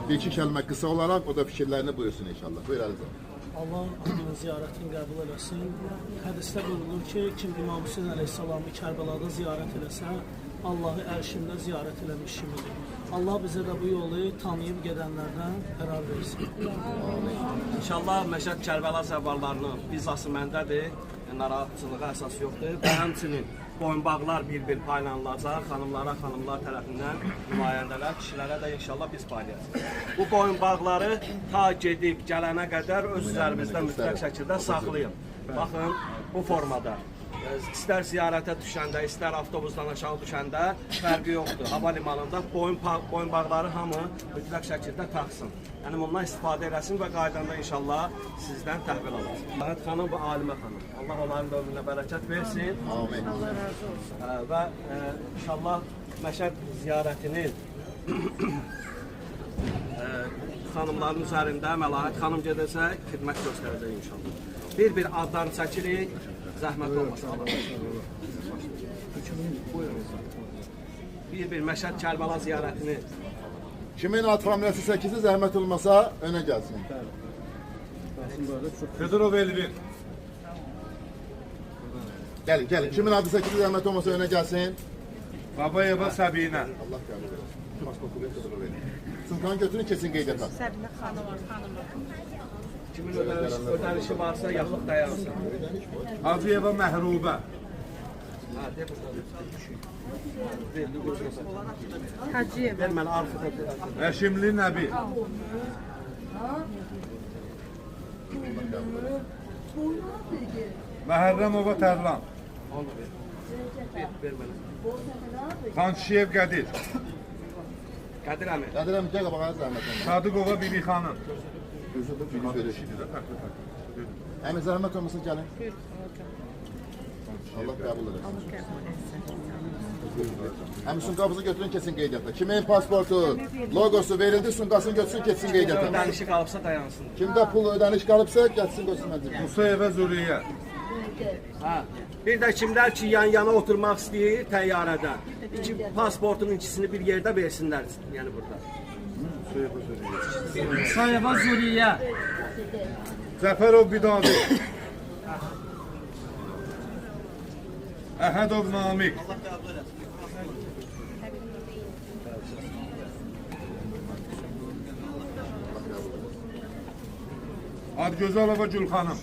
Bir iki kəlmə qısa olaraq o da fikirlərini buyursun inşallah. Buyur Əliz. Allah hamının ziyarətini qəbul eləsin. Hədisdə buyurulur ki, kim İmam Hüseyn əleyhissalamı Kərbəlada ziyarət eləsə, Allahı ərşində ziyarət eləmiş kimidir. Allah bizə də bu yolu tanıyıb gedənlərdən qərar versin. İnşallah Məşəd Kərbəla zəvvarlarının vizası məndədir. Narahatçılığa əsas yoxdur. Və həmçinin boyunbağlar bir-bir paylanılacaq. Xanımlar tərəfindən nümayəndələr, kişilərə də inşallah biz paylayacaq. Bu boyunbağları ta gedib gələnə qədər öz üzərimizdə mütləq şəkildə saxlayın. Baxın, bu formada. İstər ziyarətə düşəndə, istər avtobusdan aşağı düşəndə fərqi yoxdur. Hava limanında boyunbağları hamı mütləq şəkildə taxsın. Yəni bundan istifadə eləsin və qaydanda inşallah sizdən təhvil alacaq. Məhət xanım və Alimə xanım. Allah onların da ömrünə bərəkət versin. Amin. Allah razı olsun. Və inşallah Məşəd ziyarətinin xanımların üzərində Məlahət xanım gedəcək, xidmət göstərəcək inşallah. Bir-bir adlarını çəkirik. Zəhmət olmasın. Bir Məşəd Kərbəla ziyarətini. Kimin ad familiyası 8-i zəhmət olmasa önə gəlsin. Fedorov Elvin. Gəlin. Kimin adı 8-i zəhmət olmasa önə gəlsin. Babayeva Səbinə. Allah qəbul etsin. Pasportu Fedorov Elvin. Sumkanı götürün, kesin qeydiyyata. Səbinə xanım var. Kimin ödənişi varsa yaxın dayansın. Hacıyeva Məhrubə. Hacıyev. Ver mənə arxada. Həşimli Nəbi. Məhərrəmova Tərlan. Ver mənə. Xançiyev Qədir. Qədir əmi. Qədirəm, gəl qabağa zəhmət olmasa. Sadıqova Bibi xanım. Gözündə biri verir. Əmi zəhmət olmasa gəlin. Allah qəbul etsin. Əmi sumkamızı götürün, kesin qeydiyyata. Kimin pasportu, logosu verildi, sumkasını götürsün, ketsin qeydiyyata. Ödənişi qalıbsa dayansın. Kimdə pul ödəniş qalıbsa, gəlsin qoysun məncə. Musayevə Zuriyə. Ha. Bir də kimlər ki yan-yana oturmaq istəyir təyyarədə. İki pasportun ikisini bir yerdə versinlər, yəni burada. Sayeva Zuriyə. Zəfərov Vidadi. Əhədov Namiq. Adgözəlova Gülxanım.